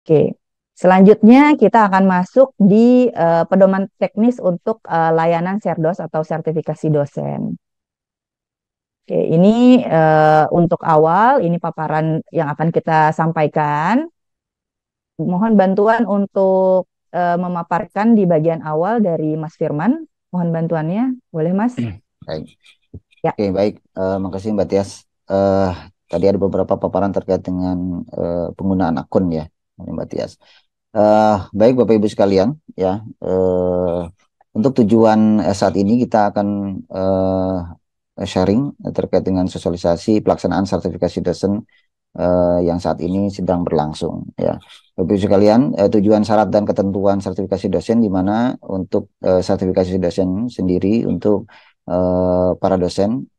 Oke. Selanjutnya kita akan masuk di pedoman teknis untuk layanan Serdos atau sertifikasi dosen. Oke, ini untuk awal, ini paparan yang akan kita sampaikan. Mohon bantuan untuk memaparkan di bagian awal dari Mas Firman. Mohon bantuannya, boleh Mas? Baik. Ya. Oke, baik. Makasih Mbak Tias. Eh, Tadi ada beberapa paparan terkait dengan penggunaan akun ya, Mbak Tias. Baik Bapak Ibu sekalian, ya. Untuk tujuan saat ini kita akan sharing terkait dengan sosialisasi pelaksanaan sertifikasi dosen yang saat ini sedang berlangsung ya. Bapak Ibu sekalian, tujuan syarat dan ketentuan sertifikasi dosen di mana untuk sertifikasi dosen sendiri untuk para dosen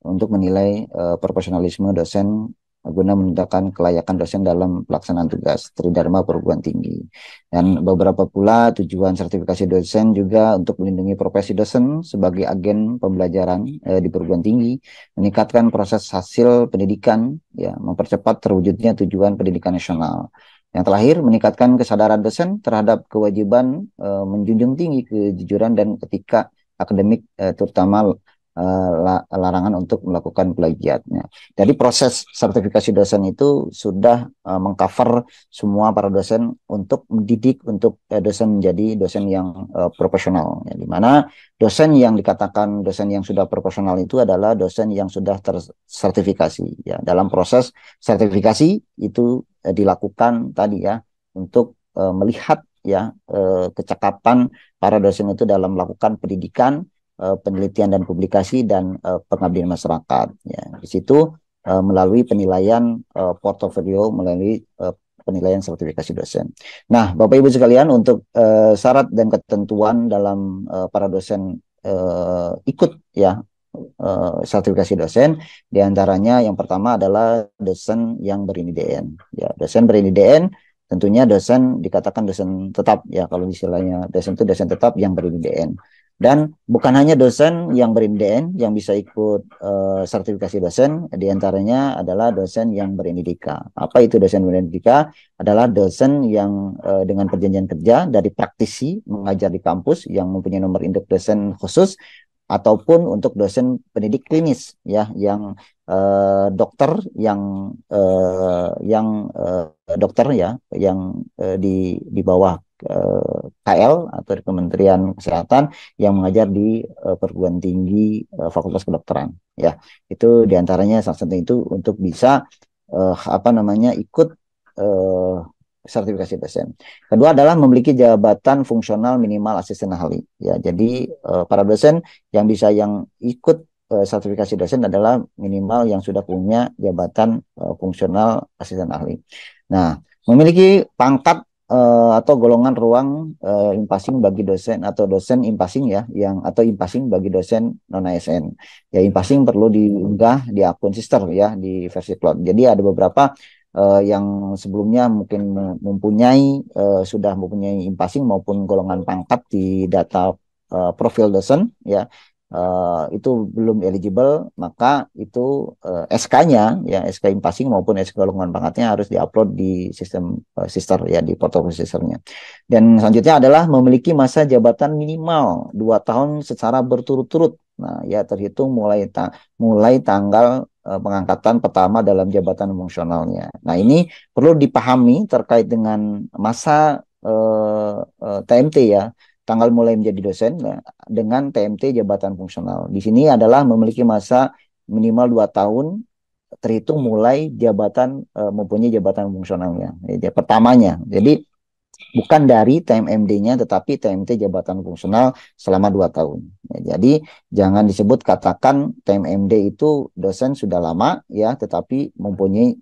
untuk menilai profesionalisme dosen guna menentukan kelayakan dosen dalam pelaksanaan tugas Tridharma perguruan tinggi. Dan beberapa pula tujuan sertifikasi dosen juga untuk melindungi profesi dosen sebagai agen pembelajaran di perguruan tinggi, meningkatkan proses hasil pendidikan, ya, mempercepat terwujudnya tujuan pendidikan nasional. Yang terakhir, meningkatkan kesadaran dosen terhadap kewajiban menjunjung tinggi kejujuran dan etika akademik, terutama larangan untuk melakukan plagiatnya. Jadi proses sertifikasi dosen itu sudah mengcover semua para dosen untuk mendidik untuk dosen menjadi dosen yang profesional. Ya, di mana dosen yang dikatakan dosen yang sudah profesional itu adalah dosen yang sudah tersertifikasi. Ya, dalam proses sertifikasi itu dilakukan tadi ya untuk melihat ya kecakapan para dosen itu dalam melakukan pendidikan, penelitian dan publikasi dan pengabdian masyarakat. Ya, di situ melalui penilaian portofolio, melalui penilaian sertifikasi dosen. Nah, Bapak Ibu sekalian, untuk syarat dan ketentuan dalam para dosen ikut ya sertifikasi dosen, diantaranya yang pertama adalah dosen yang berini-DN. Ya, dosen berini-DN tentunya dosen dikatakan dosen tetap ya, kalau istilahnya dosen itu dosen tetap yang berini-DN. Dan bukan hanya dosen yang berini-DN yang bisa ikut sertifikasi dosen, diantaranya adalah dosen yang berini-DIKA. Apa itu dosen berini-DIKA? Adalah dosen yang dengan perjanjian kerja dari praktisi mengajar di kampus yang mempunyai nomor induk dosen khusus, ataupun untuk dosen pendidik klinis ya yang dokter yang dokter ya yang di bawah KL atau di Kementerian Kesehatan yang mengajar di perguruan tinggi Fakultas Kedokteran ya. Itu diantaranya salah satu itu untuk bisa apa namanya ikut eh, sertifikasi dosen. Kedua adalah memiliki jabatan fungsional minimal asisten ahli. Ya, jadi para dosen yang bisa yang ikut sertifikasi dosen adalah minimal yang sudah punya jabatan fungsional asisten ahli. Nah, memiliki pangkat atau golongan ruang impasing bagi dosen atau dosen impasing ya, yang atau impasing bagi dosen non ASN. Ya, impasing perlu diunggah di akun sister ya di versi cloud. Jadi ada beberapa yang sebelumnya mungkin mempunyai sudah mempunyai impasing maupun golongan pangkat di data profil dosen ya, itu belum eligible, maka itu SK-nya ya, SK impasing maupun SK golongan pangkatnya harus diupload di sistem sister ya, di portofolio sisternya. Dan selanjutnya adalah memiliki masa jabatan minimal 2 tahun secara berturut-turut. Nah, ya terhitung mulai tanggal pengangkatan pertama dalam jabatan fungsionalnya. Nah, ini perlu dipahami terkait dengan masa TMT ya, tanggal mulai menjadi dosen ya, dengan TMT jabatan fungsional. Di sini adalah memiliki masa minimal 2 tahun terhitung mulai jabatan mempunyai jabatan fungsionalnya. Jadi, pertamanya. Jadi bukan dari TMMD-nya tetapi TMT jabatan fungsional selama 2 tahun. Ya, jadi jangan disebut katakan TMMD itu dosen sudah lama ya tetapi mempunyai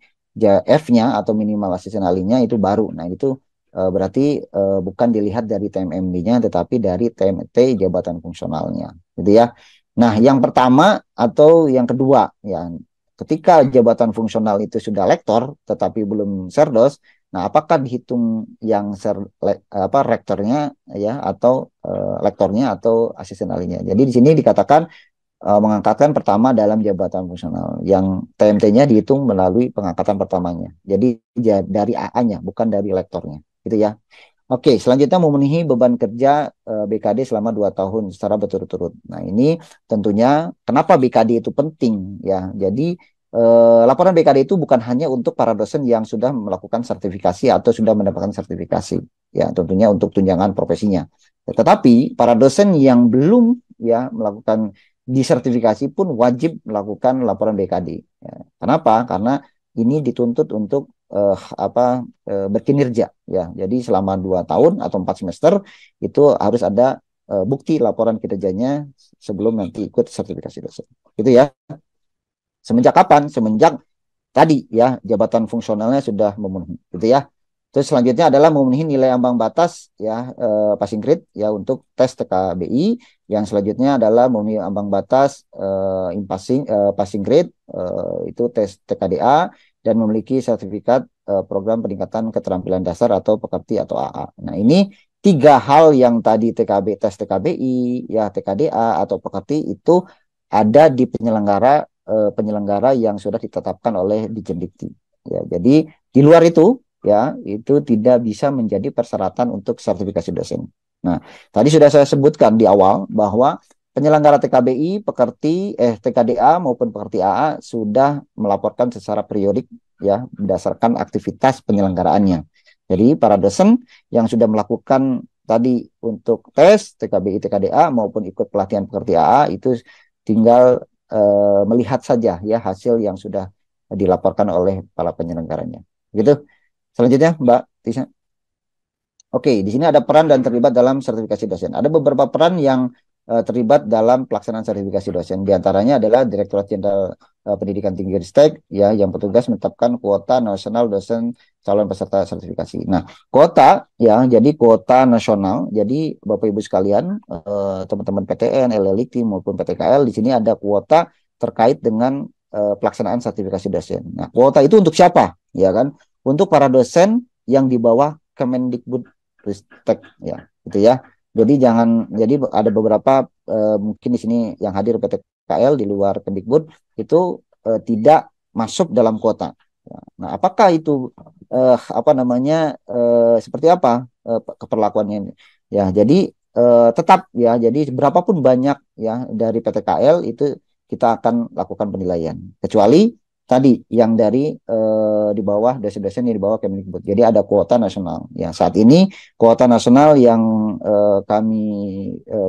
F-nya atau minimal asisten ahlinya itu baru. Nah, itu berarti bukan dilihat dari TMMD-nya tetapi dari TMT jabatan fungsionalnya. Gitu ya. Nah, yang pertama atau yang kedua ya, ketika jabatan fungsional itu sudah lektor tetapi belum serdos. Nah, apakah dihitung yang rektornya ya atau lektornya atau asisten ahlinya? Jadi di sini dikatakan mengangkatkan pertama dalam jabatan fungsional yang TMT-nya dihitung melalui pengangkatan pertamanya. Jadi dari AA-nya bukan dari lektornya, gitu ya. Oke, selanjutnya memenuhi beban kerja BKD selama 2 tahun secara berturut-turut. Nah, ini tentunya kenapa BKD itu penting ya. Jadi laporan BKD itu bukan hanya untuk para dosen yang sudah melakukan sertifikasi atau sudah mendapatkan sertifikasi, ya tentunya untuk tunjangan profesinya. Tetapi para dosen yang belum ya melakukan disertifikasi pun wajib melakukan laporan BKD. Ya. Kenapa? Karena ini dituntut untuk berkinerja ya. Jadi selama 2 tahun atau 4 semester itu harus ada bukti laporan kinerjanya sebelum nanti ikut sertifikasi dosen. Gitu ya. Semenjak kapan? Semenjak tadi ya jabatan fungsionalnya sudah memenuhi. Gitu ya. Terus selanjutnya adalah memenuhi nilai ambang batas ya passing grade ya untuk tes TKBI. Yang selanjutnya adalah memenuhi ambang batas passing grade itu tes TKDA dan memiliki sertifikat program peningkatan keterampilan dasar atau pekerti atau AA. Nah, ini 3 hal yang tadi tes TKBI, ya TKDA atau pekerti itu ada di penyelenggara yang sudah ditetapkan oleh Dijendikti. Ya, jadi di luar itu ya itu tidak bisa menjadi persyaratan untuk sertifikasi dosen. Nah, tadi sudah saya sebutkan di awal bahwa penyelenggara TKBI, TKDA maupun pekerti AA sudah melaporkan secara periodik ya berdasarkan aktivitas penyelenggaraannya. Jadi para dosen yang sudah melakukan tadi untuk tes TKBI, TKDA maupun ikut pelatihan pekerti AA itu tinggal melihat saja ya hasil yang sudah dilaporkan oleh para penyelenggaranya. Gitu. Selanjutnya, Mbak Tisha. Oke, di sini ada peran dan terlibat dalam sertifikasi dosen. Ada beberapa peran yang terlibat dalam pelaksanaan sertifikasi dosen. Di antaranya adalah Direktorat Jenderal Pendidikan Tinggi Ristek ya yang bertugas menetapkan kuota nasional dosen calon peserta sertifikasi. Nah, kuota ya jadi kuota nasional. Jadi Bapak Ibu sekalian, teman-teman PTN, LLIT maupun PTKL di sini ada kuota terkait dengan pelaksanaan sertifikasi dosen. Nah, kuota itu untuk siapa? Ya kan? Untuk para dosen yang di bawah Kemendikbud Ristek ya, gitu ya. Jadi ada beberapa mungkin di sini yang hadir PTKL di luar Kemdikbud itu tidak masuk dalam kuota. Ya. Nah, apakah itu seperti apa keperlakuannya ini? Ya, jadi tetap ya, jadi berapapun banyak ya dari PTKL itu kita akan lakukan penilaian. Kecuali tadi yang dari di bawah dosen-dosen yang di bawah Kemdikbud. Jadi ada kuota nasional. Ya, saat ini kuota nasional yang kami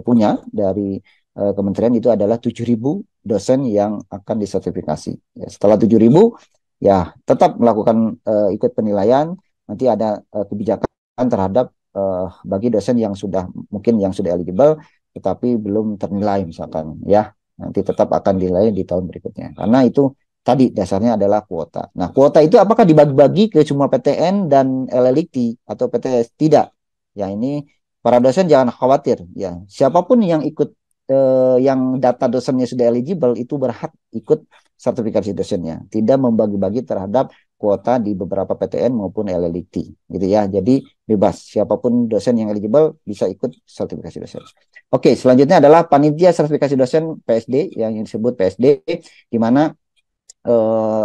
punya dari kementerian itu adalah 7.000 dosen yang akan disertifikasi. Ya, setelah 7.000 ya tetap melakukan ikut penilaian. Nanti ada kebijakan terhadap bagi dosen yang yang sudah eligible tetapi belum ternilai misalkan ya. Nanti tetap akan dinilai di tahun berikutnya. Karena itu tadi dasarnya adalah kuota. Nah, kuota itu apakah dibagi-bagi ke semua PTN dan LLIT atau PTS? Tidak. Ya, ini para dosen jangan khawatir. Ya, siapapun yang ikut yang data dosennya sudah eligible itu berhak ikut sertifikasi dosennya. Tidak membagi-bagi terhadap kuota di beberapa PTN maupun LLIT. Gitu ya. Jadi bebas. Siapapun dosen yang eligible bisa ikut sertifikasi dosen. Oke, selanjutnya adalah panitia sertifikasi dosen PSD yang disebut PSD, di mana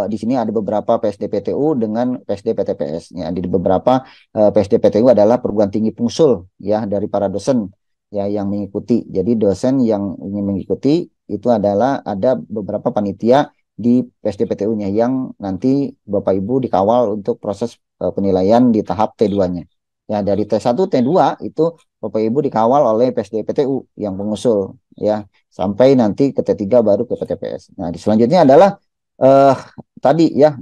di sini ada beberapa PSD PTU dengan PSD PTPS. Ya, di beberapa PSD PTU adalah perguruan tinggi pengusul ya dari para dosen ya yang mengikuti. Jadi dosen yang ingin mengikuti itu adalah ada beberapa panitia di PSD PTU-nya yang nanti Bapak Ibu dikawal untuk proses penilaian di tahap T2-nya. Ya, dari T1 T2 itu Bapak Ibu dikawal oleh PSD PTU yang pengusul ya sampai nanti ke T3 baru ke PTPS. Nah, selanjutnya adalah eh, tadi ya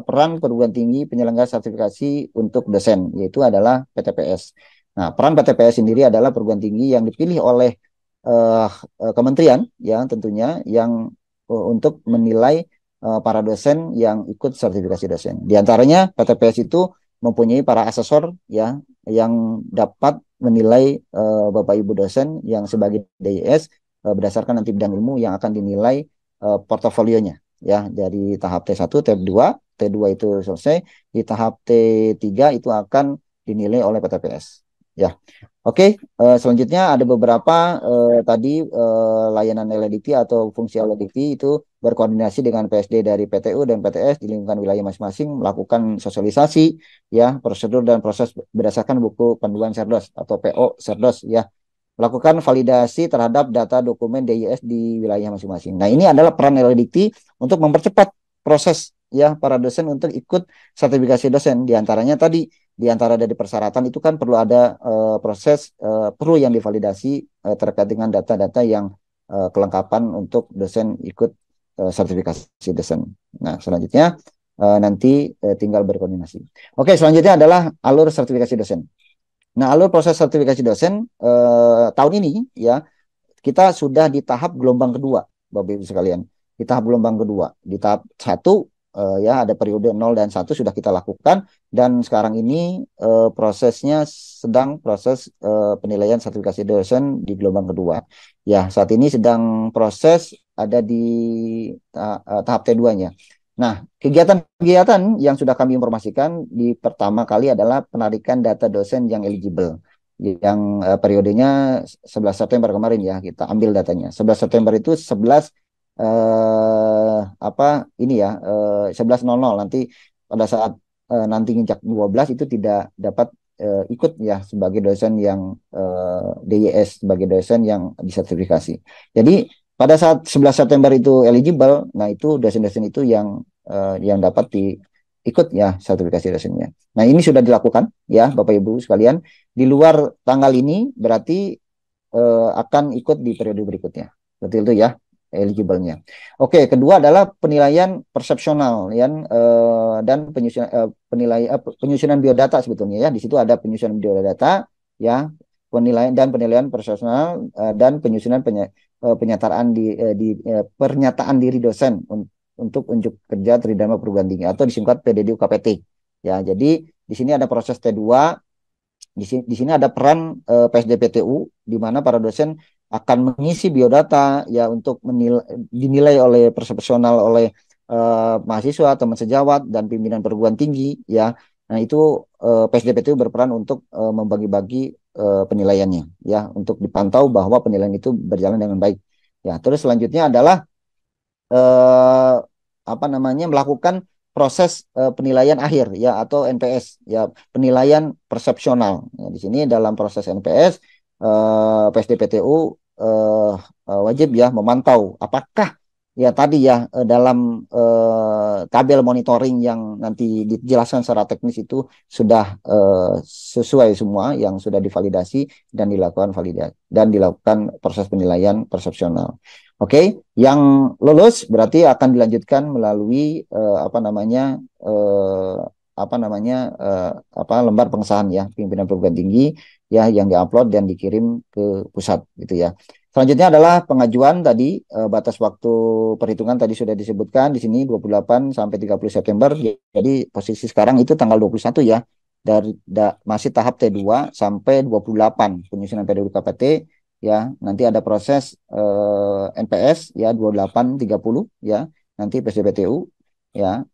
peran perguruan tinggi penyelenggara sertifikasi untuk dosen yaitu adalah PTPS. Nah, peran PTPS sendiri adalah perguruan tinggi yang dipilih oleh kementerian ya tentunya yang untuk menilai para dosen yang ikut sertifikasi dosen. Di antaranya PTPS itu mempunyai para asesor ya yang dapat menilai Bapak Ibu dosen yang sebagai DIS berdasarkan nanti bidang ilmu yang akan dinilai portofolionya ya dari tahap T1, T2, T2 itu selesai, di tahap T3 itu akan dinilai oleh PTPS. ya. Oke, selanjutnya ada beberapa tadi layanan LDP atau fungsi LDP itu berkoordinasi dengan PSD dari PTU dan PTS di lingkungan wilayah masing-masing, melakukan sosialisasi ya prosedur dan proses berdasarkan buku panduan Serdos atau PO Serdos ya, melakukan validasi terhadap data dokumen DIS di wilayah masing-masing. Nah, ini adalah peran LDP untuk mempercepat proses ya para dosen untuk ikut sertifikasi dosen. Di antaranya tadi, di antara dari persyaratan itu kan perlu ada proses perlu yang divalidasi terkait dengan data-data yang kelengkapan untuk dosen ikut sertifikasi dosen. Nah, selanjutnya nanti tinggal berkoordinasi. Oke, selanjutnya adalah alur sertifikasi dosen. Nah, alur proses sertifikasi dosen tahun ini ya kita sudah di tahap gelombang kedua, Bapak Ibu sekalian. Di tahap gelombang kedua, di tahap satu ya ada periode 0 dan 1 sudah kita lakukan dan sekarang ini prosesnya sedang proses penilaian sertifikasi dosen di gelombang kedua. Ya, saat ini sedang proses ada di tahap T2-nya. Nah, kegiatan-kegiatan yang sudah kami informasikan di pertama kali adalah penarikan data dosen yang eligible yang periodenya 11 September kemarin ya kita ambil datanya. 11 September itu 11 apa ini ya 11.00 nanti pada saat nanti nginjak 12 itu tidak dapat ikut ya sebagai dosen yang DYS sebagai dosen yang disertifikasi. Jadi pada saat 11 September itu eligible, nah itu dosen-dosen itu yang dapat ikut ya sertifikasi dosennya. Nah, ini sudah dilakukan ya Bapak Ibu sekalian. Di luar tanggal ini berarti akan ikut di periode berikutnya. Seperti itu ya eligible-nya. Oke, kedua adalah penilaian persepsional ya dan penyusunan biodata sebetulnya ya. Di situ ada penyusunan biodata ya, penilaian persepsional dan penyusunan penyataan pernyataan diri dosen untuk unjuk kerja tridharma perguruan tinggi atau disingkat PDD UKPT. Ya, jadi di sini ada proses T2, di sini ada peran PSDPTU di mana para dosen akan mengisi biodata ya untuk dinilai oleh profesional oleh mahasiswa, teman sejawat dan pimpinan perguruan tinggi ya. Nah, itu PSDPTU berperan untuk membagi-bagi penilaiannya ya untuk dipantau bahwa penilaian itu berjalan dengan baik. Ya, terus selanjutnya adalah eh, apa namanya melakukan proses penilaian akhir ya atau NPS ya penilaian persepsional. Ya, di sini dalam proses NPS PSDPTU wajib ya memantau apakah ya tadi ya dalam tabel monitoring yang nanti dijelaskan secara teknis itu sudah sesuai semua yang sudah divalidasi dan dilakukan validasi dan dilakukan proses penilaian persepsional. Oke, yang lulus berarti akan dilanjutkan melalui eh, lembar pengesahan ya pimpinan perguruan tinggi ya yang diupload dan dikirim ke pusat gitu ya. Selanjutnya adalah pengajuan tadi batas waktu perhitungan tadi sudah disebutkan di sini 28 sampai 30 September. Jadi posisi sekarang itu tanggal 21 ya. Masih tahap T2 sampai 28 penyusunan PDU KPT ya. Nanti ada proses NPS ya 28 30 ya. Nanti PSDPTU ya.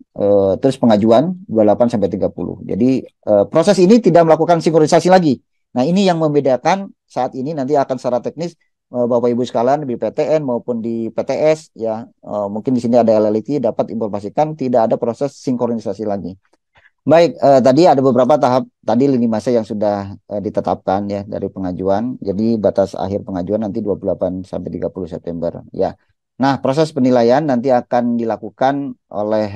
Terus pengajuan 28 sampai 30. Jadi proses ini tidak melakukan sinkronisasi lagi. Nah, ini yang membedakan saat ini nanti akan secara teknis Bapak Ibu sekalian di PTN maupun di PTS ya mungkin di sini ada LLT dapat informasikan tidak ada proses sinkronisasi lagi. Baik, tadi ada beberapa tahap tadi lini masa yang sudah ditetapkan ya dari pengajuan. Jadi batas akhir pengajuan nanti 28 sampai 30 September ya. Nah, proses penilaian nanti akan dilakukan oleh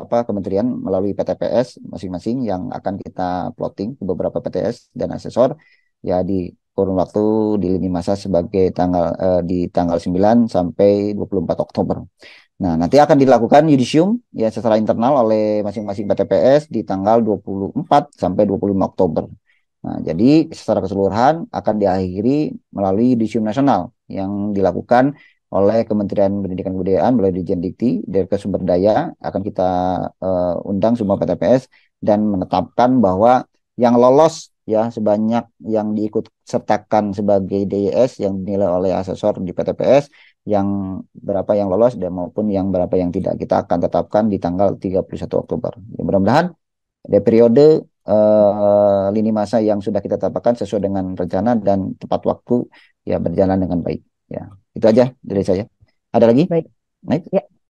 kementerian melalui PTPS masing-masing yang akan kita plotting ke beberapa PTS dan asesor ya di kurun waktu di lini masa sebagai di tanggal 9 sampai 24 Oktober. Nah, nanti akan dilakukan yudisium ya secara internal oleh masing-masing PTPS di tanggal 24 sampai 25 Oktober. Nah, jadi secara keseluruhan akan diakhiri melalui yudisium nasional yang dilakukan oleh Kementerian Pendidikan dan Kebudayaan melalui Dirjen Dikti, Direktur Sumber Daya akan kita undang semua PTPS dan menetapkan bahwa yang lolos ya sebanyak yang diikut sertakan sebagai DYS yang dinilai oleh asesor di PTPS yang berapa yang lolos dan maupun yang berapa yang tidak kita akan tetapkan di tanggal 31 Oktober. Ya, mudah-mudahan ada periode lini masa yang sudah kita tetapkan sesuai dengan rencana dan tepat waktu ya berjalan dengan baik. Ya, itu aja dari saya. Ada lagi? Baik. Baik. Ya,